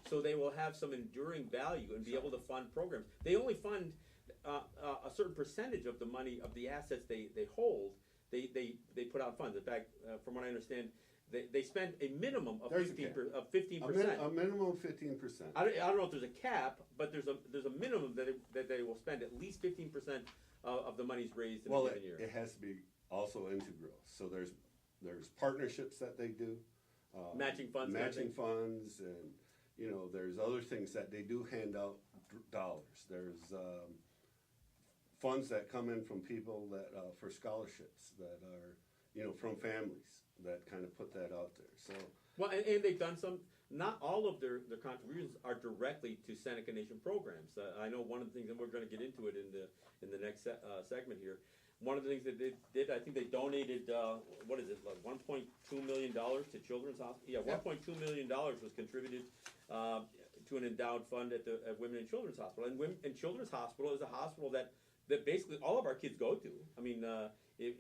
so they will have some enduring value and be able to fund programs. They only fund a certain percentage of the money of the assets they hold. They put out funds. In fact, from what I understand, they spend a minimum of 15%. A minimum of 15%. I don't know if there's a cap, but there's a minimum that they will spend at least 15% of the monies raised in a given year. It has to be also integral. So there's partnerships that they do, matching funds, and there's other things that they do hand out dollars. There's funds that come in from people that for scholarships that are from families that kind of put that out there. So well, and they've done some. Not all of their contributions are directly to Seneca Nation programs. I know one of the things, and we're going to get into it in the next segment here. One of the things that they did, I think they donated, what is it, like $1.2 million to Children's Hospital? Yeah, $1.2 million was contributed to an endowed fund at Women and Children's Hospital. And Children's Hospital is a hospital that basically all of our kids go to. I mean, if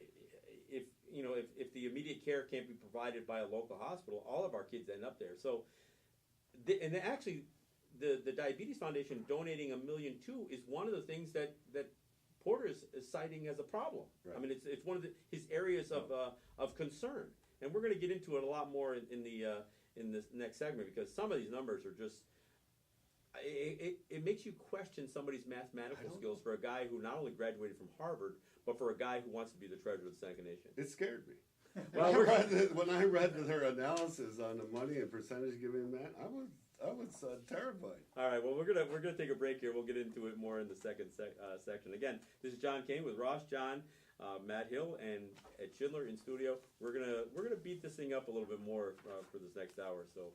the immediate care can't be provided by a local hospital, all of our kids end up there. So, and actually, the Diabetes Foundation donating $1.2 million is one of the things that Porter is citing as a problem. Right. I mean, it's one of his areas of concern, and we're going to get into it a lot more in this next segment, because some of these numbers are just. It makes you question somebody's mathematical skills for a guy who not only graduated from Harvard, but for a guy who wants to be the treasurer of the Seneca Nation. It scared me. When I read their analysis on the money and percentage given, man, I was terrified. All right, well, we're gonna take a break here. We'll get into it more in the second section. Again, this is John Kane with Ross, John, Matt Hill, and Ed Schindler in studio. We're gonna beat this thing up a little bit more for this next hour. So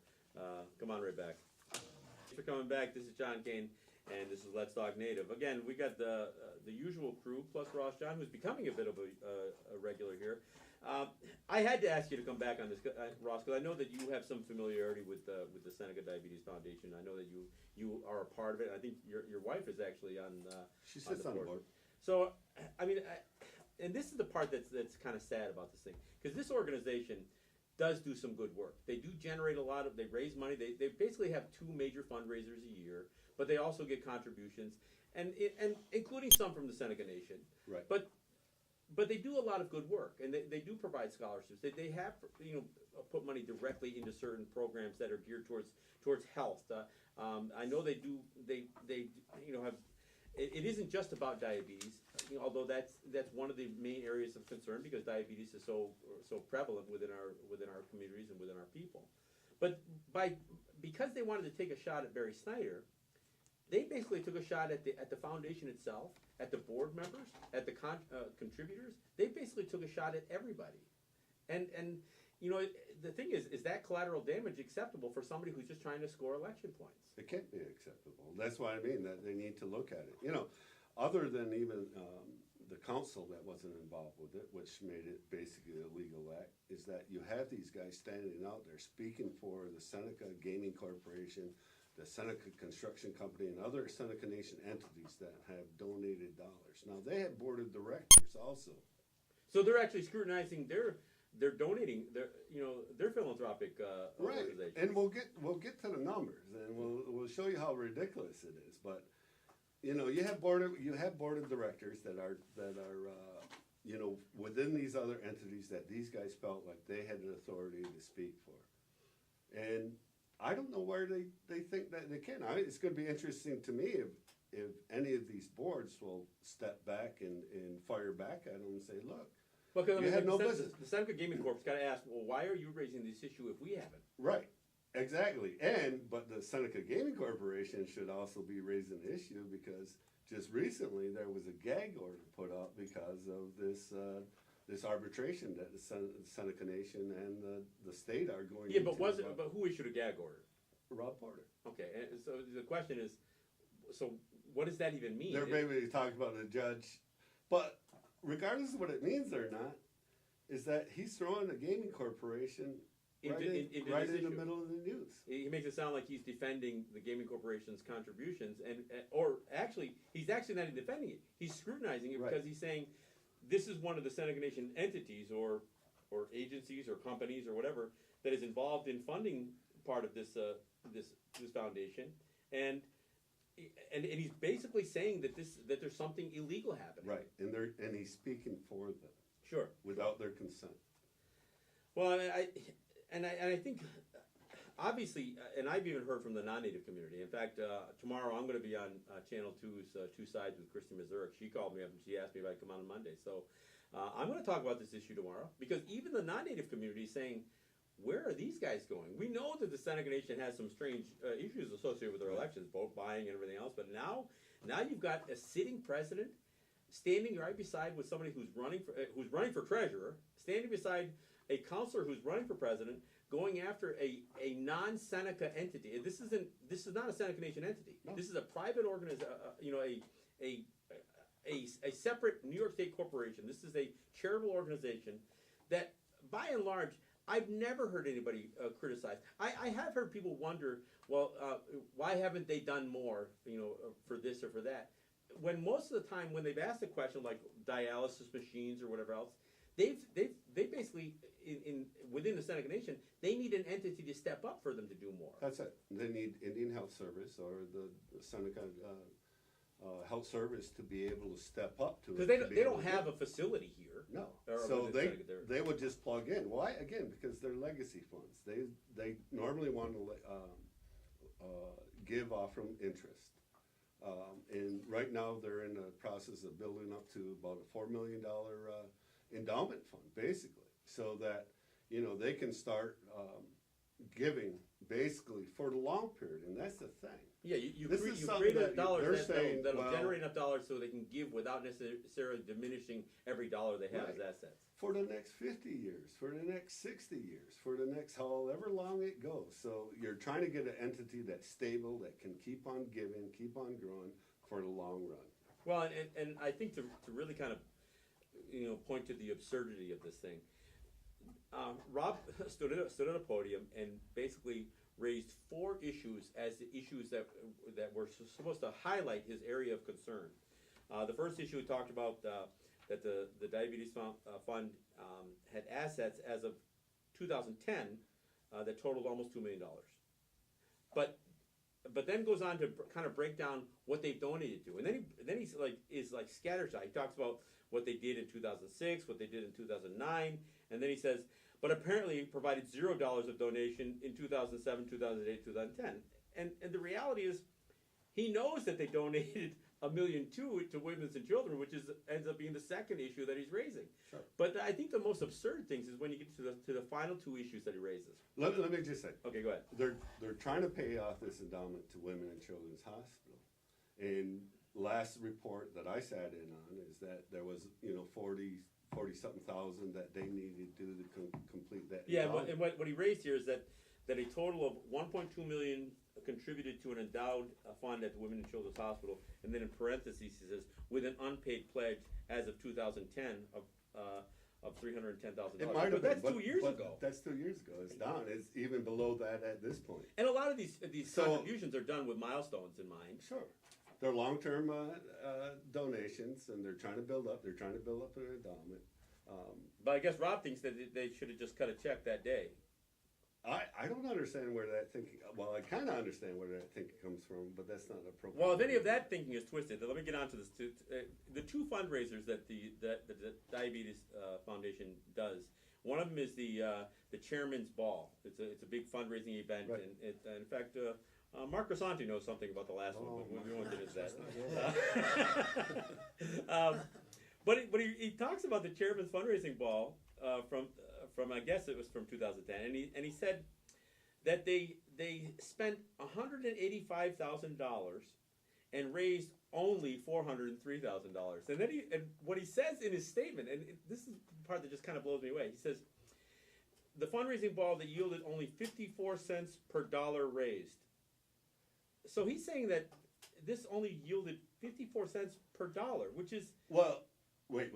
come on right back. Thanks for coming back. This is John Kane, and this is Let's Talk Native. Again, we got the usual crew plus Ross John, who's becoming a bit of a regular here. I had to ask you to come back on this, Ross, because I know that you have some familiarity with the Seneca Diabetes Foundation. I know that you are a part of it. I think your wife is actually on. She sits on the board. So, I mean, and this is the part that's kind of sad about this thing, because this organization does do some good work. They do generate they raise money. They basically have 2 major fundraisers a year, but they also get contributions, and including some from the Seneca Nation. Right. But they do a lot of good work, and they do provide scholarships. They have put money directly into certain programs that are geared towards health. I know they do. They have. It isn't just about diabetes, although that's one of the main areas of concern, because diabetes is so prevalent within our communities and within our people. But because they wanted to take a shot at Barry Snyder, they basically took a shot at the foundation itself, at the board members, at the contributors. They basically took a shot at everybody, and the thing is that collateral damage acceptable for somebody who's just trying to score election points? It can't be acceptable. That's why I mean that they need to look at it. Other than even the council that wasn't involved with it, which made it basically a legal act, is that you have these guys standing out there speaking for the Seneca Gaming Corporation, the Seneca Construction Company, and other Seneca Nation entities that have donated dollars. Now, they have board of directors also. So they're actually scrutinizing they're donating their philanthropic organization. Right, and we'll get to the numbers, and we'll show you how ridiculous it is. But you have board of directors that are within these other entities that these guys felt like they had an authority to speak for, and I don't know where they think that they can. It's going to be interesting to me if any of these boards will step back and fire back at them and say, look. Well, because you had no business. The Seneca Gaming Corp's got to ask, well, why are you raising this issue if we haven't? Right, exactly. But the Seneca Gaming Corporation should also be raising the issue, because just recently there was a gag order put up because of this arbitration that the Seneca Nation and the state are going. Yeah, but who issued a gag order? Rob Porter. Okay, and so the question is, so what does that even mean? They're maybe talking about the judge, but regardless of what it means or not, is that he's throwing the gaming corporation right in the middle of the news. He makes it sound like he's defending the gaming corporation's contributions, or actually, he's actually not defending it. He's scrutinizing it because he's saying this is one of the Seneca Nation entities or agencies or companies or whatever that is involved in funding part of this Foundation, and he's basically saying that there's something illegal happening. Right, and he's speaking for them. Sure. Without their consent. Well, I think, obviously, and I've even heard from the non-native community. In fact, tomorrow I'm going to be on Channel 2's Two Sides with Christy Mazurek. She called me up and she asked me if I'd come on Monday. So I'm going to talk about this issue tomorrow, because even the non-native community is saying, where are these guys going? We know that the Seneca Nation has some strange issues associated with their elections, vote buying and everything else, but now you've got a sitting president standing right beside with somebody who's running for treasurer, standing beside a counselor who's running for president, going after a non-Seneca entity. This is not a Seneca Nation entity. No. This is a private organization, a separate New York State corporation. This is a charitable organization that, by and large, I've never heard anybody criticize. I have heard people wonder, well, why haven't they done more, for this or for that? When most of the time, when they've asked a question like dialysis machines or whatever else, they basically within the Seneca Nation, they need an entity to step up for them to do more. That's it. They need Indian Health Service or the Seneca Health Service to be able to step up to it. Because they don't have a facility here. No. So they would just plug in. Why? Again, because they're legacy funds. They normally want to give off from interest. And right now they're in the process of building up to about a $4 million endowment fund, basically, so that they can start giving basically for the long period, and that's the thing. Yeah, you create enough dollars that'll generate enough dollars so they can give without necessarily diminishing every dollar they have as assets. For the next 50 years, for the next 60 years, for the next however long it goes. So you're trying to get an entity that's stable, that can keep on giving, keep on growing for the long run. Well, and I think to really kind of point to the absurdity of this thing, Rob stood at a podium and basically raised 4 issues as the issues that were supposed to highlight his area of concern. The first issue he talked about that the Diabetes Fund had assets as of 2010 that totaled almost $2 million. But then goes on to kind of break down what they've donated to, and then he's like scattershot. He talks about what they did in 2006, what they did in 2009, and then he says, but apparently provided $0 of donation in 2007, 2008, 2010. And the reality is, he knows that they donated $1.2 million to women and children, which ends up being the second issue that he's raising. Sure. But I think the most absurd things is when you get to the final 2 issues that he raises. Let me just say. Okay, go ahead. They're trying to pay off this endowment to Women and Children's Hospital, and last report that I sat in on is that there was 40-something thousand that they needed to complete that. Yeah, and what he raised here is that a total of $1.2 million contributed to an endowed fund at the Women and Children's Hospital, and then in parentheses he says with an unpaid pledge as of 2010 of $310,000. But that's 2 years ago. That's 2 years ago. It's down. It's even below that at this point. And a lot of these contributions are done with milestones in mind. Sure. They're long-term donations, and they're trying to build up. They're trying to build up their endowment. But I guess Rob thinks that they should have just cut a check that day. I don't understand where that thinking. Well, I kind of understand where that thinking comes from, but that's not appropriate. Well, if any of that thinking is twisted, then let me get on to this. The 2 fundraisers that the Diabetes Foundation does. One of them is the Chairman's Ball. It's a big fundraising event, right. And in fact. Mark Grisanti knows something about the last one, but we won't get into that. But he talks about the Chairman's fundraising ball from I guess it was from 2010, and he said that they spent $185,000 and raised only $403,000. And then what he says in his statement, and this is the part that just kind of blows me away. He says the fundraising ball that yielded only 54 cents per dollar raised. So he's saying that this only yielded 54 cents per dollar, which is... Well, wait.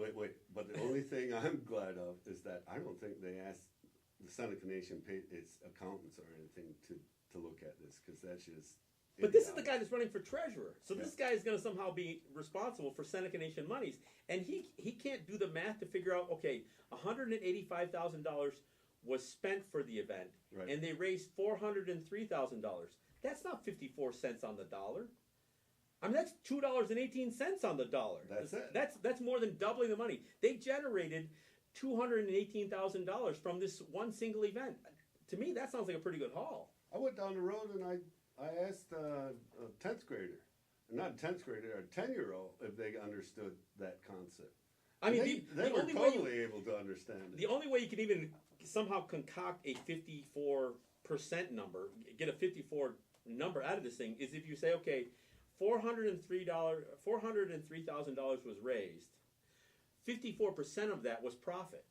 But the only thing I'm glad of is that I don't think they asked the Seneca Nation paid its accountants or anything to look at this, because that's just... But this is the guy that's running for treasurer. So this guy is going to somehow be responsible for Seneca Nation monies. And he can't do the math to figure out, okay, $185,000 was spent for the event, right, and they raised $403,000. That's not 54 cents on the dollar. I mean, that's $2.18 on the dollar. That's it. That's more than doubling the money. They generated $218,000 from this one single event. To me, that sounds like a pretty good haul. I went down the road and I asked a 10th grader, not a 10th grader, a 10-year-old if they understood that concept. I mean, they were totally able to understand it. The only way you can even somehow concoct a 54% number, get a 54 number out of this thing, is if you say, okay, $403,000 was raised. 54% of that was profit.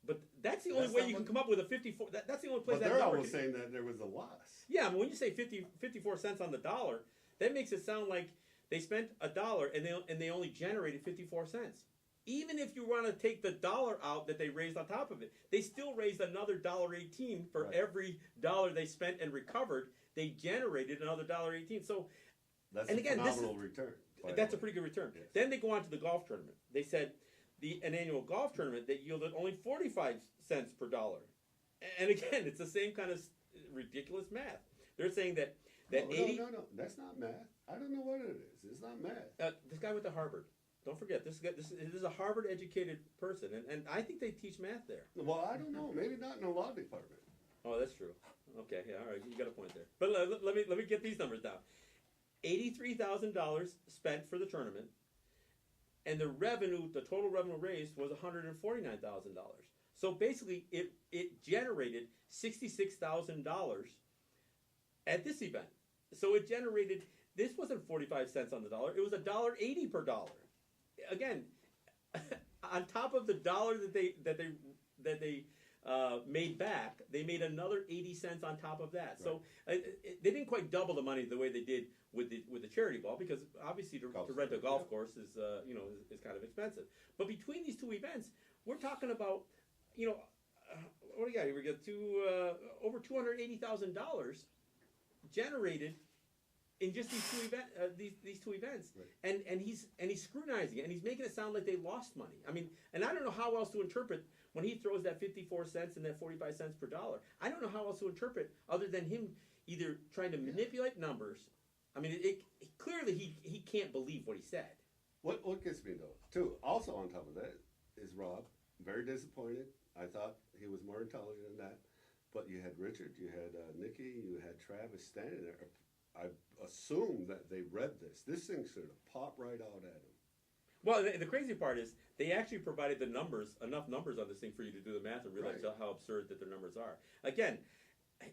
But that's the only way you can come up with a 54. That's the only place but that they're number almost saying that there was a loss. Yeah, I mean, when you say 54 cents on the dollar, that makes it sound like they spent $1 and they only generated 54 cents. Even if you want to take the dollar out that they raised on top of it, they still raised another $1.18 for every dollar they spent and recovered. They generated another $1.18. So that's a phenomenal return. That's a pretty good return. Yes. Then they go on to the golf tournament. They said an annual golf tournament that yielded only 45 cents per dollar. And again, it's the same kind of ridiculous math. They're saying that No, 80. no, that's not math. I don't know what it is. It's not math. This guy went to Harvard. Don't forget, this is a Harvard-educated person, and I think they teach math there. Well, I don't know. Maybe not in the law department. Oh, that's true. Okay, yeah, all right, you got a point there. But let me get these numbers down. $83,000 spent for the tournament, and the total revenue raised was $149,000. So basically, it generated $66,000 at this event. So it generated. This wasn't 45 cents on the dollar. It was $1.80 per dollar. Again, on top of the dollar that they made back, they made another 80 cents on top of that. Right. So they didn't quite double the money the way they did with the charity ball, because obviously to rent a golf course is kind of expensive. But between these two events, we're talking about what do you got here? We got over $280,000 generated in just these two events, right. and he's scrutinizing it, and he's making it sound like they lost money. I mean, and I don't know how else to interpret when he throws that 54 cents and that 45 cents per dollar. I don't know how else to interpret other than him either trying to manipulate numbers. I mean, clearly he can't believe what he said. What gets me though, too, also on top of that, is Rob. Very disappointed. I thought he was more intelligent than that. But you had Richard, you had Nikki, you had Travis standing there. I assume that they read this. This thing should have popped right out at him. Well, the crazy part is they actually provided enough numbers on this thing for you to do the math and realize how absurd that their numbers are. Again,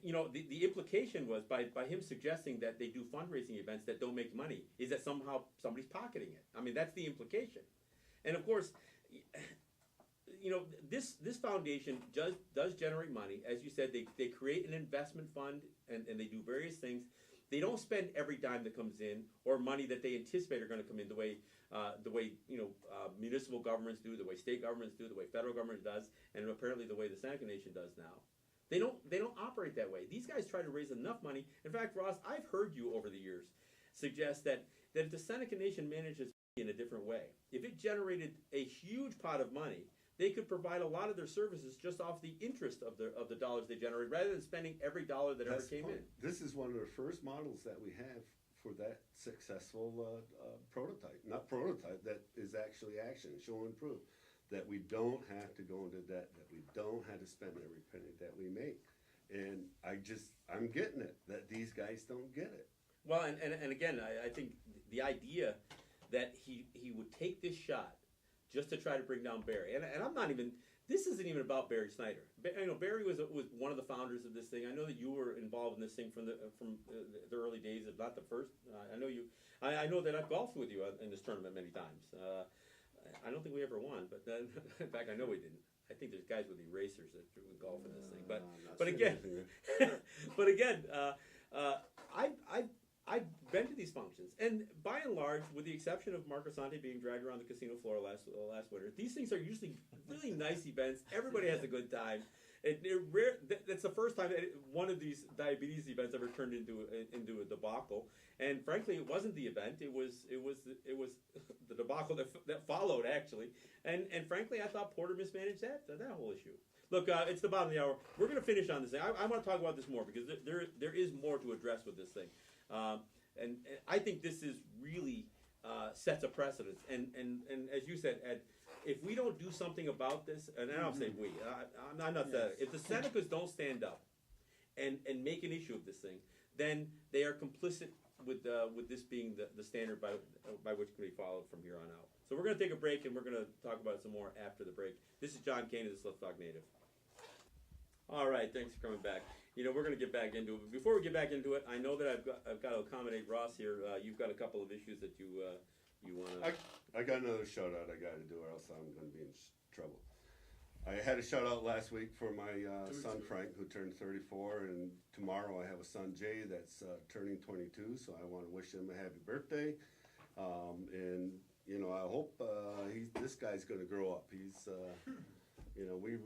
the implication was by him suggesting that they do fundraising events that don't make money is that somehow somebody's pocketing it. I mean, that's the implication. And of course, this foundation does generate money. As you said, they create an investment fund and they do various things. They don't spend every dime that comes in or money that they anticipate are going to come in the way municipal governments do, the way state governments do, the way federal government does, and apparently the way the Seneca Nation does now. They don't operate that way. These guys try to raise enough money. In fact, Ross, I've heard you over the years suggest that if the Seneca Nation manages in a different way, if it generated a huge pot of money, they could provide a lot of their services just off the interest of the dollars they generate, rather than spending every dollar that ever came in. This is one of the first models that we have for that successful that is actually action, show and prove, that we don't have to go into debt, that we don't have to spend every penny that we make. And I'm getting it, that these guys don't get it. Well, and again, I think the idea that he would take this shot just to try to bring down Barry. And I'm not even, this isn't even about Barry Snyder. Barry was one of the founders of this thing. I know that you were involved in this thing from the early days, if not the first. I know that I've golfed with you in this tournament many times. I don't think we ever won, but then, in fact, I know we didn't. I think there's guys with erasers that golf in this thing. But again, I've been to these functions, and by and large, with the exception of Marco Sante being dragged around the casino floor last winter, these things are usually really nice events. Everybody has a good time. That's the first time that one of these diabetes events ever turned into a debacle. And frankly, it wasn't the event; it was the debacle that followed, actually. And frankly, I thought Porter mismanaged that whole issue. Look, it's the bottom of the hour. We're going to finish on this thing. I want to talk about this more because there is more to address with this thing, and I think this is really sets a precedent. And as you said, Ed, if we don't do something about this, and I don't say we, I'm not that. If the Senecas don't stand up and make an issue of this thing, then they are complicit with this being the standard by which can be followed from here on out. So we're going to take a break, and we're going to talk about it some more after the break. This is John Kane of the Let's Talk Native. All right, thanks for coming back. You know, we're going to get back into it. But before we get back into it, I know that I've got to accommodate Ross here. You've got a couple of issues that you want to... I got another shout out I got to do, or else I'm going to be in trouble. I had a shout out last week for my son Frank, who turned 34, and tomorrow I have a son Jay that's turning 22. So I want to wish him a happy birthday, and you know, I hope this guy's going to grow up. He's you know, we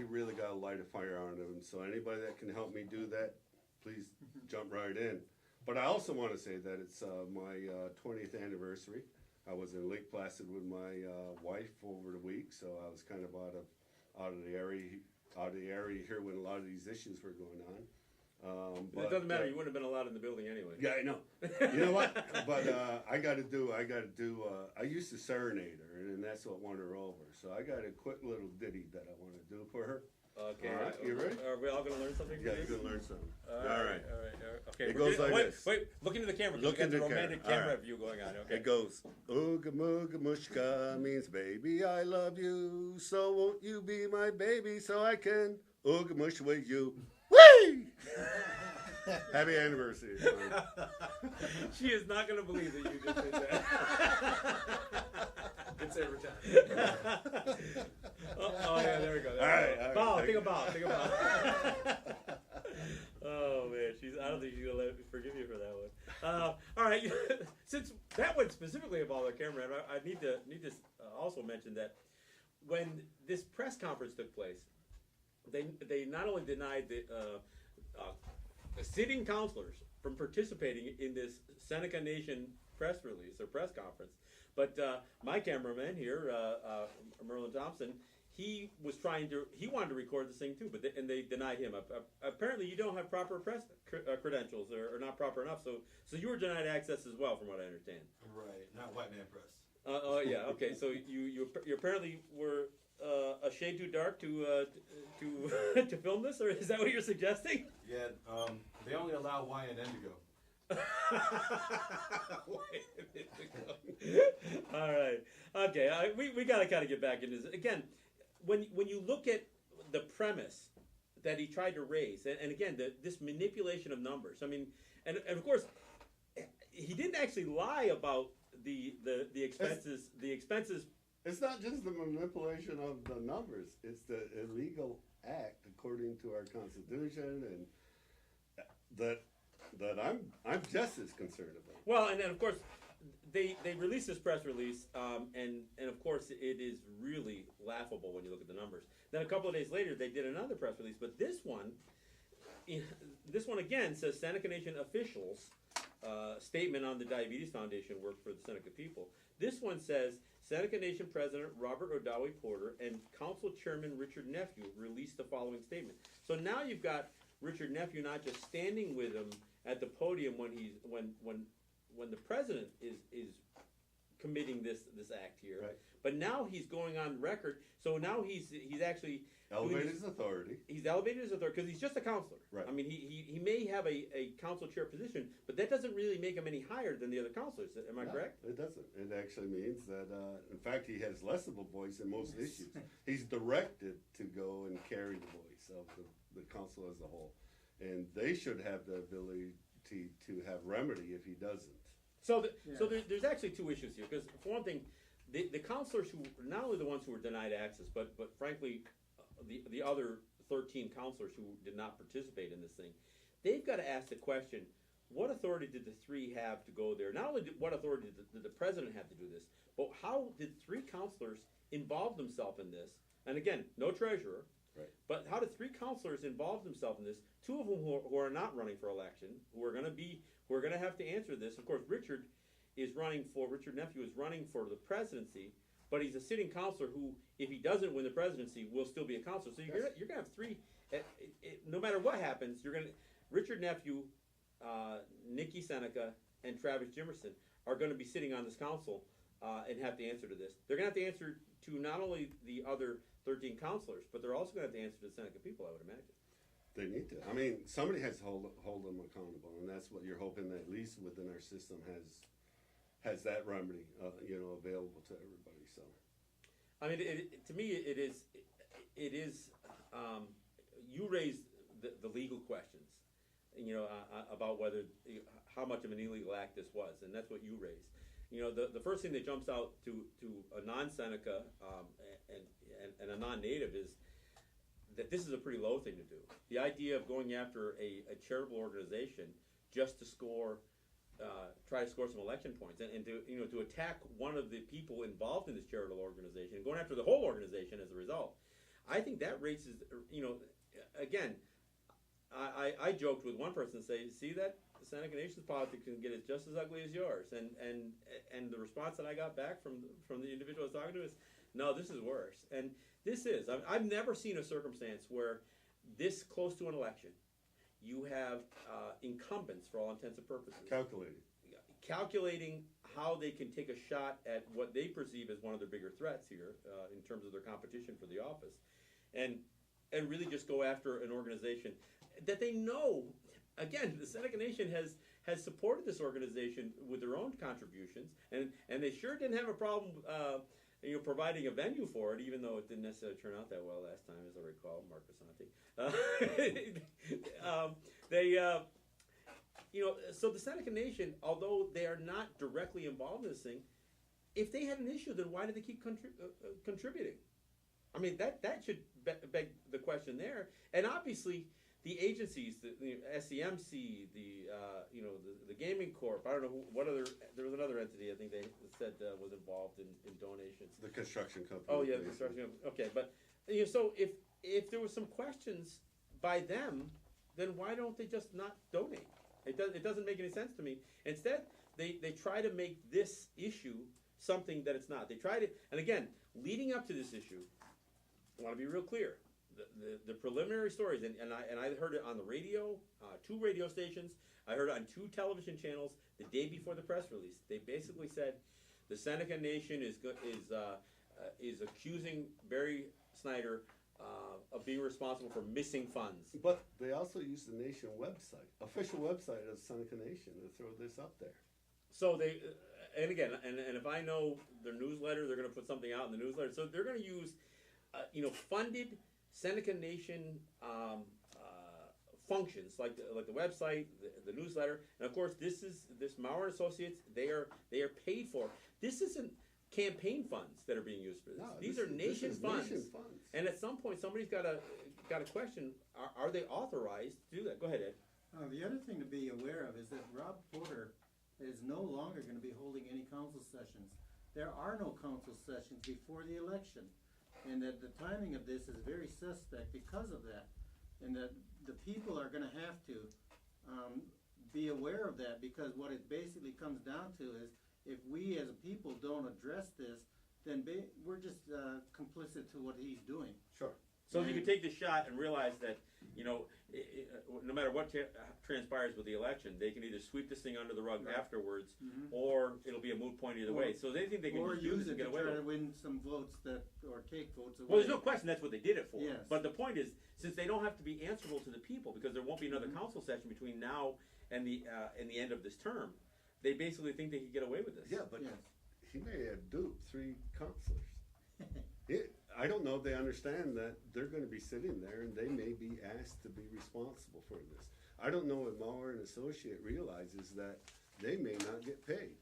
really got to light a fire on him. So anybody that can help me do that, please jump right in. But I also want to say that it's my 20th anniversary. I was in Lake Placid with my wife over the week, so I was kind of out of the area here when a lot of these issues were going on. But it doesn't matter. You wouldn't have been allowed in the building anyway. Yeah, I know. You know what? But I got to do. I used to serenade her, and that's what won her over. So I got a quick little ditty that I want to do for her. Okay. All right. You ready? Are we all going to learn something? Yeah, you're going to learn something. All right. Okay. It goes like this. Wait. Look into the camera. Look into the romantic camera view going on. Okay. It goes, Ooga Mooga Mushka means baby, I love you. So won't you be my baby so I can Ooga Mush with you? Whee! Happy anniversary. She is not going to believe that you just did that. It's every time. Oh yeah, there we go. All right. Bow, think about. Oh man, I don't think she's gonna forgive you for that one. All right, since that one specifically involved a camera, I need to also mention that when this press conference took place, they not only denied the sitting counselors from participating in this Seneca Nation press release or press conference, but my cameraman here, Merlin Thompson, he wanted to record this thing too, but they denied him. Apparently, you don't have proper press credentials or not proper enough, so you were denied access as well, from what I understand. Right, not white man press. Oh yeah, okay. So you apparently were a shade too dark to to film this, or is that what you're suggesting? Yeah, they only allow Y and N to go. All right. Okay. We got to kind of get back into this again. When you look at the premise that he tried to raise, and again this manipulation of numbers. I mean, and of course, he didn't actually lie about the expenses. The expenses. It's not just the manipulation of the numbers; it's the illegal act according to our Constitution, and that I'm just as concerned about. Well, and then of course, they released this press release, and of course it is really laughable when you look at the numbers. Then a couple of days later, they did another press release, but this one again says Seneca Nation officials statement on the Diabetes Foundation work for the Seneca people. This one says Seneca Nation President Robert Odawe Porter and Council Chairman Richard Nephew released the following statement. So now you've got Richard Nephew not just standing with him at the podium when the president is committing this act here, right. But now he's going on record. So now he's actually elevated his authority. He's elevated his authority because he's just a counselor. Right. I mean, he may have a council chair position, but that doesn't really make him any higher than the other counselors. Am I correct? It doesn't. It actually means that, in fact, he has less of a voice in most issues. He's directed to go and carry the voice of the council as a whole, and they should have the ability to have remedy if he doesn't. So there's actually two issues here, because for one thing, the counselors who, not only the ones who were denied access, but frankly, the other 13 counselors who did not participate in this thing, they've got to ask the question, what authority did the three have to go there? Not only what authority did the president have to do this, but how did three counselors involve themselves in this? And again, no treasurer, right. But how did three counselors involve themselves in this? Two of them who are not running for election, who are going to have to answer this. Of course, Richard Nephew is running for the presidency, but he's a sitting counselor who, if he doesn't win the presidency, will still be a counselor. So you're gonna have three. No matter what happens, you're gonna Richard Nephew, Nikki Seneca, and Travis Jimerson are going to be sitting on this council and have to answer to this. They're going to have to answer to not only the other 13 counselors, but they're also going to have to answer to the Seneca people, I would imagine. They need to. I mean, somebody has to hold them accountable, and that's what you're hoping that at least within our system has that remedy, available to everybody. So, I mean, to me, it is. You raised the legal questions, about whether how much of an illegal act this was, and that's what you raised. The first thing that jumps out to a non-Seneca and a non-native is that this is a pretty low thing to do. The idea of going after a charitable organization just to try to score some election points, and to attack one of the people involved in this charitable organization, and going after the whole organization as a result, I think that raises, again, I joked with one person, say, see that the Seneca Nation's politics can get just as ugly as yours, and the response that I got back from the individual I was talking to is, no, this is worse. And this is, I've never seen a circumstance where this close to an election, you have incumbents, for all intents and purposes, calculating how they can take a shot at what they perceive as one of their bigger threats here in terms of their competition for the office, and really just go after an organization that they know. Again, the Seneca Nation has supported this organization with their own contributions, and they sure didn't have a problem providing a venue for it, even though it didn't necessarily turn out that well last time, as I recall, Marcus Santi. So the Seneca Nation, although they are not directly involved in this thing, if they had an issue, then why do they keep contributing? I mean, that should beg the question there. And obviously, the agencies, the SCMC, the Gaming Corp, I don't know what other, there was another entity I think they said was involved in donations. The construction company. Oh yeah, the construction company. Okay, but so if there were some questions by them, then why don't they just not donate? It doesn't make any sense to me. Instead, they try to make this issue something that it's not. They try to, and again, leading up to this issue, I want to be real clear. The preliminary stories, and I heard it on the radio, 2 radio stations. I heard it on 2 television channels the day before the press release. They basically said the Seneca Nation is accusing Barry Snyder of being responsible for missing funds. But they also use the Nation website, official website of the Seneca Nation, to throw this up there. So they, and again, and if I know their newsletter, they're going to put something out in the newsletter. So they're going to use, funded Seneca Nation functions like the website, the newsletter, and of course this Maurer and Associates. They are paid for. This isn't campaign funds that are being used for this. No, These are nation funds. Nation funds. And at some point, somebody's got to question: are they authorized to do that? Go ahead, Ed. The other thing to be aware of is that Rob Porter is no longer going to be holding any council sessions. There are no council sessions before the election. And that the timing of this is very suspect because of that. And that the people are going to have to be aware of that, because what it basically comes down to is if we as a people don't address this, then we're just complicit to what he's doing. Sure. So if you can take the shot and realize that, no matter what transpires with the election, they can either sweep this thing under the rug afterwards, or it'll be a moot point either way. So they think they can use it get to away try with to win some votes or take votes away. Well, there's no question that's what they did it for. Yes. But the point is, since they don't have to be answerable to the people, because there won't be another council session between now and the end of this term, they basically think they can get away with this. Yeah, but Yes. he may have duped 3 counselors. I don't know if they understand that they're going to be sitting there and they may be asked to be responsible for this. I don't know if Maurer and Associate realizes that they may not get paid,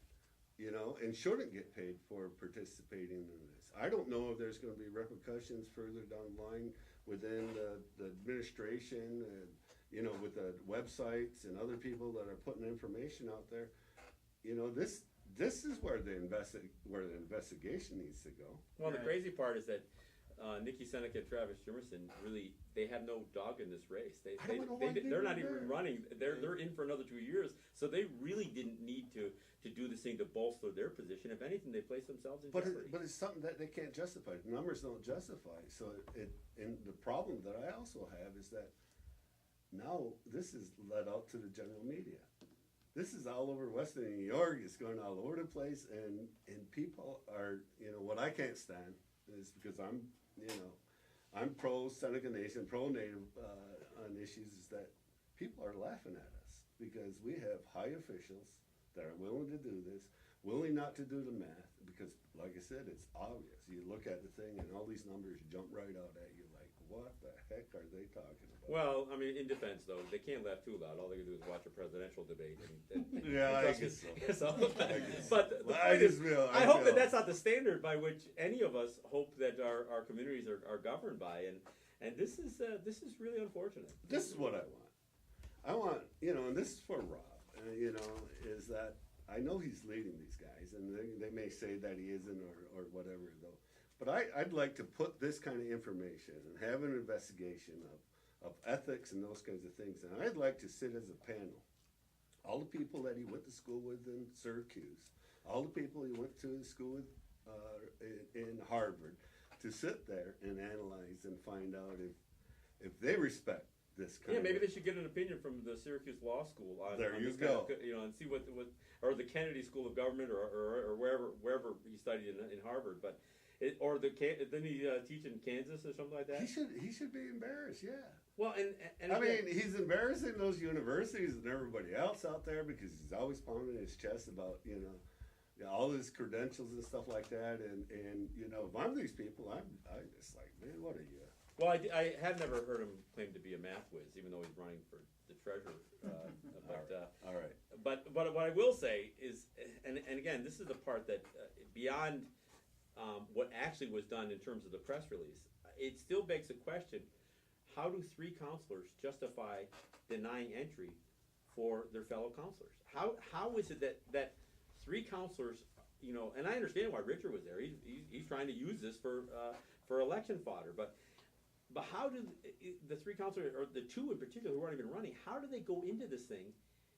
and shouldn't get paid for participating in this. I don't know if there's going to be repercussions further down the line within the administration, and, with the websites and other people that are putting information out there. This is where the investigation needs to go. Well, the crazy part is that Nikki Seneca and Travis Jimerson really, they have no dog in this race. I don't know why They're not they even were. running. They're in for another 2 years, so they really didn't need to do this thing to bolster their position. If anything, they place themselves in jeopardy. But it's something that they can't justify. The numbers don't justify. So and the problem that I also have is that now this is let out to the general media. This is all over Western New York. It's going all over the place, and people are, what I can't stand is because I'm pro Seneca Nation, pro Native on issues, is that people are laughing at us because we have high officials that are willing to do this, willing not to do the math, because like I said, it's obvious. You look at the thing and all these numbers jump right out at you like, what the heck are they talking about? Well, I mean, in defense though, they can't laugh too loud. All they can do is watch a presidential debate. Yeah, I trust me. guess so. But the I point just is, feel, I hope that that's not the standard by which any of us hope that our communities are governed by, and this is really unfortunate. This is what I want. I want, and this is for Rob, is that I know he's leading these guys, and they may say that he isn't or whatever, though. But I'd like to put this kind of information and have an investigation of ethics and those kinds of things. And I'd like to sit as a panel. All the people that he went to school with in Syracuse, all the people he went to school with in Harvard, to sit there and analyze and find out if they respect this kind Yeah, maybe of... they should get an opinion from the Syracuse Law School on, There on you this kind go. of, and see what or the Kennedy School of Government or wherever he studied in Harvard, but didn't he teach in Kansas or something like that? He should be embarrassed, yeah. Well, and I again, mean, he's embarrassing those universities and everybody else out there because he's always pounding his chest about, all his credentials and stuff like that. And if I'm these people, I'm just like, man, what are you? well, I have never heard him claim to be a math whiz, even though he's running for the treasurer. All right. But what I will say is, and again, this is the part that beyond what actually was done in terms of the press release, it still begs the question: how do 3 counselors justify denying entry for their fellow counselors? How is it that 3 counselors, and I understand why Richard was there. He's trying to use this for election fodder, but how do the 3 counselors, or the 2 in particular who aren't even running, how do they go into this thing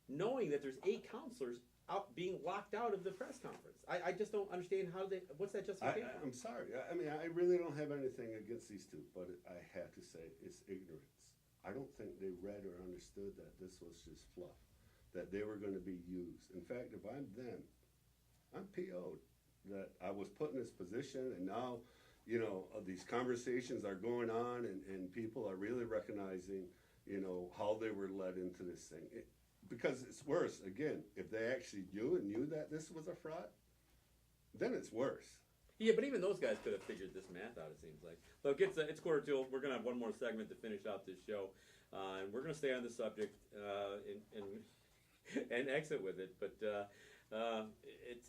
knowing that there's 8 counselors out being locked out of the press conference? I just don't understand what's that justification? I'm sorry. I mean, I really don't have anything against these 2, but I have to say it's ignorance. I don't think they read or understood that this was just fluff, that they were going to be used. In fact, if I'm them, I'm PO'd that I was put in this position, and now, these conversations are going on, and people are really recognizing, how they were led into this thing. Because it's worse, again, if they actually knew that this was a fraud, then it's worse. Yeah, but even those guys could have figured this math out, it seems like. Look, it's 1:45. We're going to have one more segment to finish out this show. And we're going to stay on the subject and exit with it. But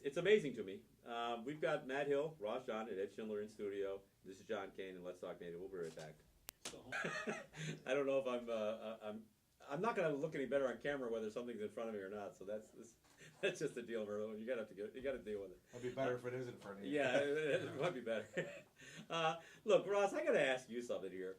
it's amazing to me. We've got Matt Hill, Ross John, and Ed Schindler in studio. This is John Kane, and Let's Talk Native. We'll be right back. I don't know if I'm not going to look any better on camera whether something's in front of me or not. So that's just a deal, Merlin. You got to deal with it. It'd be better if it is in front of you. Yeah, it might be better. Look, Ross, I got to ask you something here.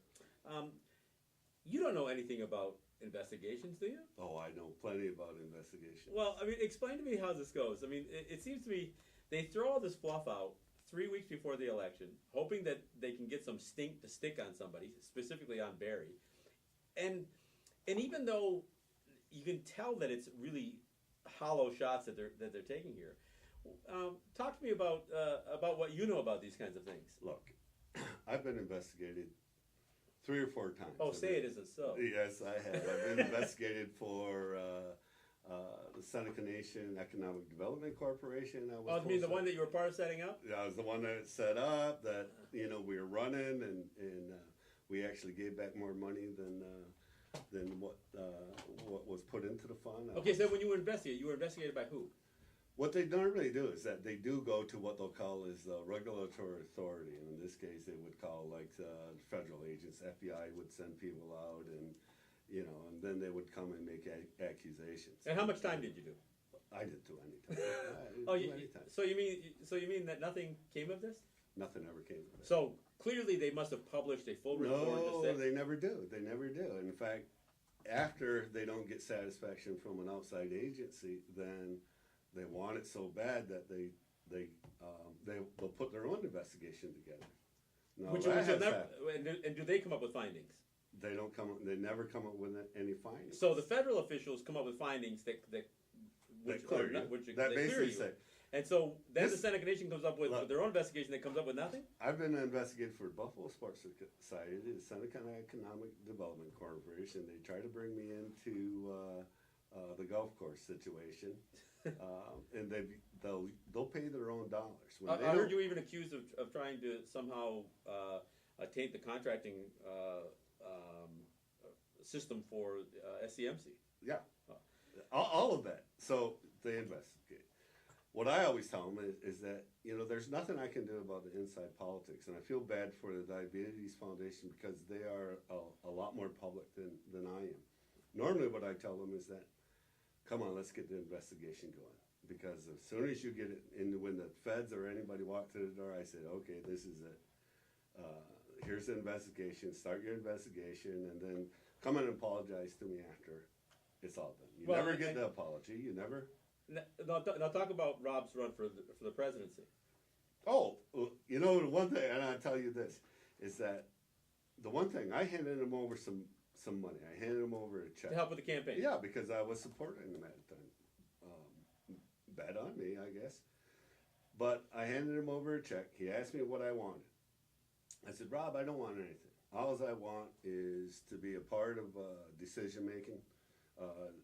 You don't know anything about investigations, do you? Oh, I know plenty about investigations. Well, I mean, explain to me how this goes. I mean, it seems to me they throw all this fluff out 3 weeks before the election, hoping that they can get some stink to stick on somebody, specifically on Barry. And even though you can tell that it's really hollow shots that they're taking here, talk to me about what you know about these kinds of things. Look, I've been investigated 3 or 4 times. Oh, say it isn't so. Yes, I have. I've been investigated for the Seneca Nation Economic Development Corporation. Oh, you mean the one that you were part of setting up? Yeah, I was the one that set up that, we were running, and we actually gave back more money than what was put into the fund. Okay, so when you were investigated by who? What they normally do is that they do go to what they'll call is the regulatory authority, and in this case they would call federal agents. FBI would send people out, and and then they would come and make accusations. And how much time did you do? I didn't do any time. So you mean that nothing came of this? Nothing ever came of it. So clearly they must have published a full report to No, say. they never do. They never do. In fact, after they don't get satisfaction from an outside agency, then they want it so bad that they'll put their own investigation together. Now, Which that will has never, happened. and do they come up with findings? They don't come. They never come up with any findings. So the federal officials come up with findings that which clear are you. not, which That they clear basically you. say, And so then This- the Senate Nation comes up with Look. their own investigation that comes up with nothing. I've been an investigator for Buffalo Sports Society, the Seneca Economic Development Corporation. They try to bring me into the golf course situation, and they'll pay their own dollars. When they I heard don't- you even accused of trying to somehow taint the contracting system for SCMC. Yeah, all of that. So they investigate. What I always tell them is that, there's nothing I can do about the inside politics, and I feel bad for the Diabetes Foundation because they are a lot more public than I am. Normally what I tell them is that, come on, let's get the investigation going. Because as soon as you get it, when the feds or anybody walk through the door, I said, okay, this is it. Here's the investigation, start your investigation, and then come in and apologize to me after it's all done. You Well, never get the apology, you never. Now talk about Rob's run for the presidency. Oh, the one thing, and I'll tell you this, is that the one thing, I handed him over some money. I handed him over a check. To help with the campaign. Yeah, because I was supporting him at the time. Bad on me, I guess. But I handed him over a check. He asked me what I wanted. I said, Rob, I don't want anything. All I want is to be a part of decision making.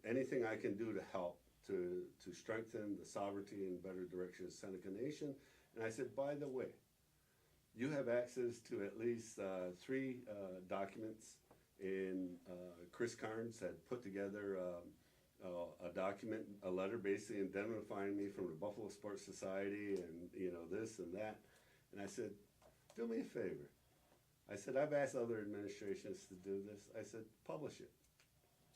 Anything I can do to help to strengthen the sovereignty and better direction of Seneca Nation. And I said, by the way, you have access to at least 3 documents. And Chris Carnes had put together a document, a letter basically indemnifying me from the Buffalo Sports Society and, this and that. And I said, do me a favor. I said, I've asked other administrations to do this. I said, publish it.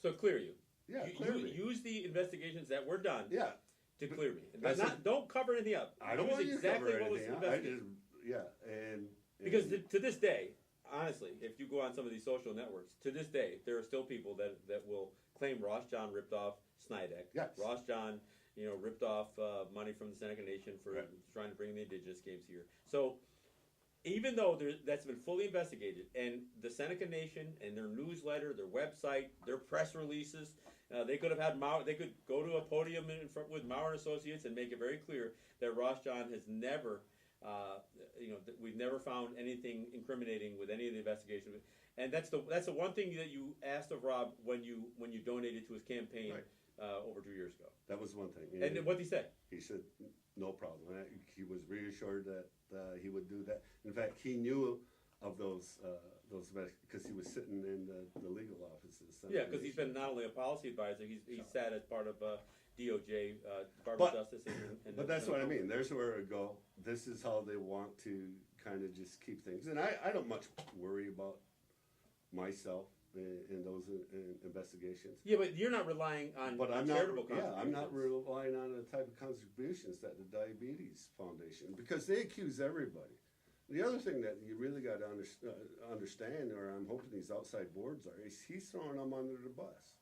So clear you. Yeah, clear me. Use the investigations that were done Yeah. to clear me. I said- Don't cover anything up. I don't Use want you to exactly cover what was anything. I investigated. just, yeah, and Because to this day, honestly, if you go on some of these social networks, to this day, there are still people that will claim Ross John ripped off Snydeck. Yes. Ross John, ripped off money from the Seneca Nation for Right. trying to bring the indigenous games here. So even though that's been fully investigated, and the Seneca Nation and their newsletter, their website, their press releases, they could have had they could go to a podium in front with Maurer and Associates and make it very clear that Ross John has never, that we've never found anything incriminating with any of the investigation. And that's the one thing that you asked of Rob when you donated to his campaign Right. over 2 years ago. that was one thing. And what did he say? He said, no problem. He was reassured that he would do that. In fact, he knew of those because he was sitting in the legal offices. Yeah, because he's been not only a policy advisor, he's sat as part of DOJ, Department But- of Justice. But that's what I mean. There's where I go. This is how they want to kind of just keep things. And I don't much worry about myself in those investigations. Yeah, but you're not relying on But I'm not, charitable I'm not contributions. relying on the type of contributions that the Diabetes Foundation, because they accuse everybody. The other thing that you really got to understand, or I'm hoping these outside boards are, is he's throwing them under the bus.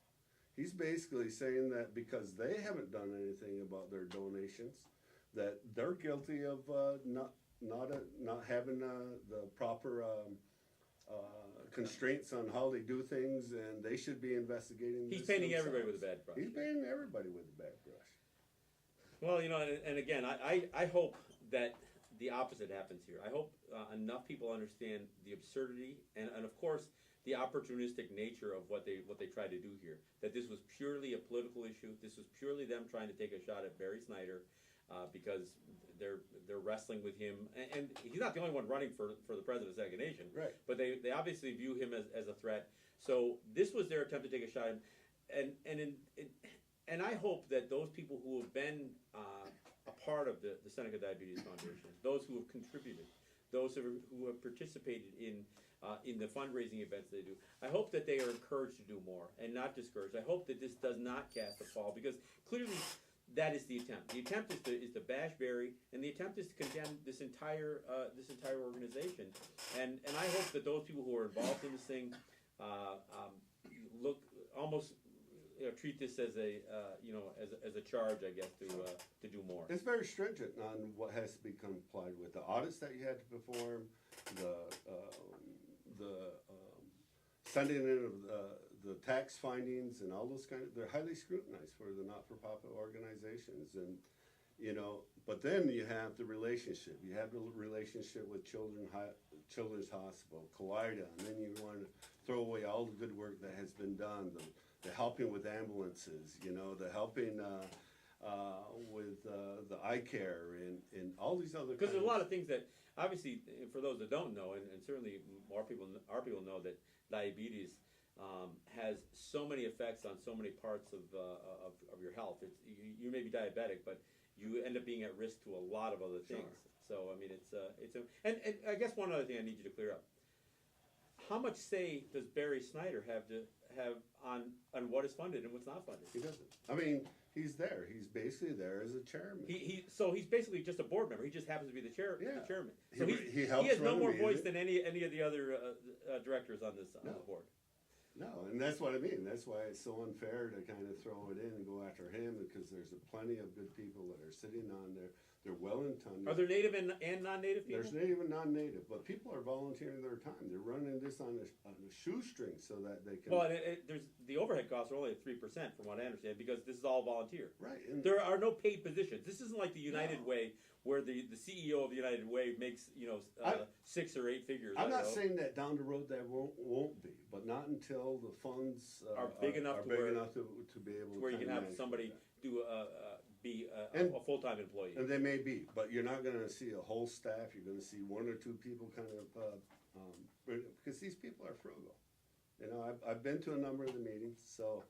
He's basically saying that because they haven't done anything about their donations, that they're guilty of not having the proper constraints on how they do things, and they should be investigating. He's this painting themselves. everybody with a bad brush. He's painting everybody with a bad brush. Well, and again, I hope that the opposite happens here. I hope enough people understand the absurdity and of course the opportunistic nature of what they tried to do here. That this was purely a political issue. This was purely them trying to take a shot at Barry Snyder because they're wrestling with him, and he's not the only one running for the president of Seneca Nation. Right. But they obviously view him as a threat. So this was their attempt to take a shot at him, and I hope that those people who have been a part of the Seneca Diabetes Foundation, those who have contributed, those who have participated in the fundraising events they do, I hope that they are encouraged to do more and not discouraged. I hope that this does not cast a pall, because clearly that is the attempt. The attempt is to bash Barry, and the attempt is to condemn this entire organization. And I hope that those people who are involved in this thing look almost treat this as a as a charge, I guess, to do more. It's very stringent on what has to be complied with. The audits that you had to perform, the sending in of the tax findings and all those they're highly scrutinized for the not-for-profit organizations. And, but then you have the relationship. You have the relationship with Children's Hospital, Kaleida, and then you want to throw away all the good work that has been done, the helping with ambulances, the helping with the eye care and all these other Because there's a lot of things that, obviously, for those that don't know, and certainly our people know that diabetes has so many effects on so many parts of your health. You may be diabetic, but you end up being at risk to a lot of other things. Sure. So I mean, and I guess one other thing I need you to clear up: how much say does Barry Snyder have on what is funded and what's not funded? He doesn't. I mean, he's there. He's basically there as a chairman. So he's basically just a board member. He just happens to be the chairman. So he helps has no run more the voice meeting. than any of the other directors on this board. No, and that's what I mean. That's why it's so unfair to kind of throw it in and go after him, because there's plenty of good people that are sitting on there. They're well intended. Are there native and non-native people? There's native and non-native, but people are volunteering their time. They're running this on a shoestring so that they can. Well, there's the overhead costs are only at 3%, from what I understand, because this is all volunteer. Right. And There are no paid positions. This isn't like the United Way, where the CEO of the United Way makes 6 or 8 figures. I'm not saying that down the road that won't be, but not until the funds are big enough to be able to where you can have manage somebody that. do be a full-time employee. And they may be, but you're not going to see a whole staff. You're going to see 1 or 2 people kind of, because these people are frugal. I've been to a number of the meetings, so,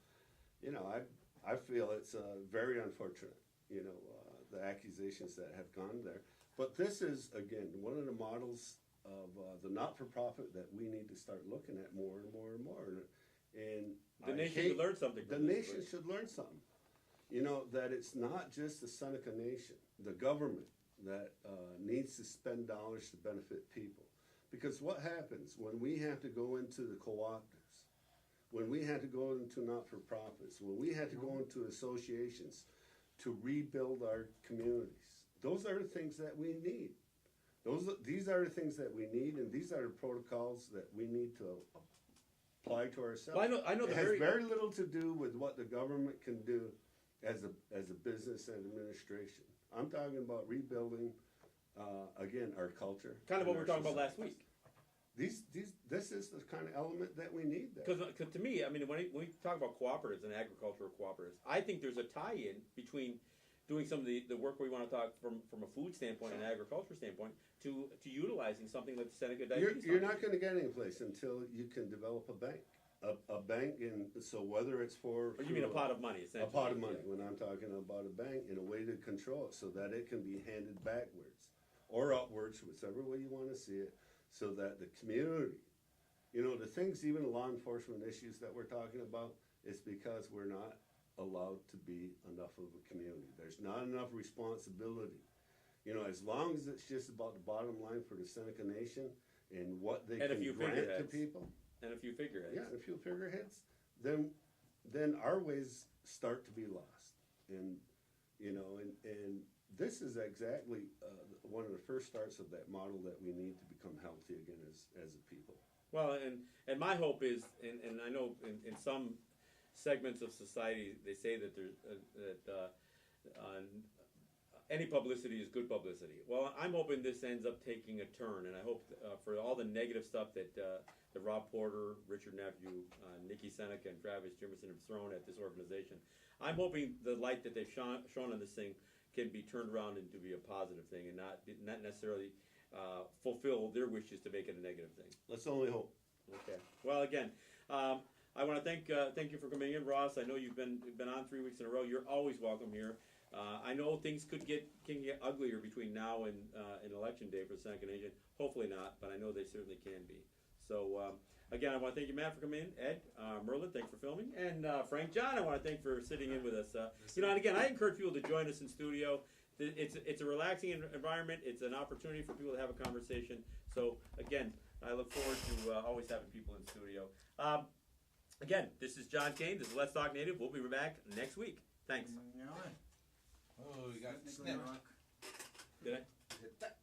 I feel it's very unfortunate, the accusations that have gone there. But this is, again, one of the models of the not-for-profit that we need to start looking at more and more and more. And the nation should learn something The from this, nation right? should learn something. That it's not just the Seneca Nation, the government, that needs to spend dollars to benefit people. Because what happens when we have to go into the cooperatives, when we have to go into not-for-profits, when we have to go into associations to rebuild our communities? Those are the things that we need. These are the things that we need, and these are the protocols that we need to apply to ourselves. Well, I know it has very little to do with what the government can do as a business and administration. I'm talking about rebuilding, again, our culture. Kind of what we were talking about society. last week. This is the kind of element that we need there. Because to me, I mean, when we talk about cooperatives and agricultural cooperatives, I think there's a tie-in between doing some of the work we want to talk from a food standpoint and agriculture standpoint to utilizing something like the Seneca Diabetes. You're not going to get any place until you can develop a bank. A bank, and so whether it's for... Or you mean a pot of money, essentially. A pot of money, when I'm talking about a bank, in a way to control it so that it can be handed backwards or upwards, whichever way you want to see it, so that the community, the things, even law enforcement issues that we're talking about, is because we're not allowed to be enough of a community. There's not enough responsibility. As long as it's just about the bottom line for the Seneca Nation and what they can grant to people. And a few figureheads. Yeah, and a few figureheads. Then our ways start to be lost. And this is exactly one of the first starts of that model that we need to become healthy again as a people. Well, and my hope is, and I know in some segments of society they say that any publicity is good publicity. Well, I'm hoping this ends up taking a turn, and I hope for all the negative stuff that Rob Porter, Richard Nephew, Nikki Seneca, and Travis Jimerson have thrown at this organization, I'm hoping the light that they've shown on this thing can be turned around into be a positive thing and not necessarily fulfill their wishes to make it a negative thing. Let's only hope. Okay. Well, again, I want to thank you for coming in, Ross. I know you've been on 3 weeks in a row. You're always welcome here. I know things can get uglier between now and election day for the Seneca Nation. Hopefully not, but I know they certainly can be. So again, I want to thank you, Matt, for coming in. Ed, Merlin, thanks for filming, and Frank John, I want to thank for sitting in with us. You know, and again, I encourage people to join us in studio. It's a relaxing environment. It's an opportunity for people to have a conversation. So again, I look forward to always having people in studio. Again, this is John Kane. This is Let's Talk Native. We'll be back next week. Thanks. Oh, you got Technically rock. Did I? Hit that.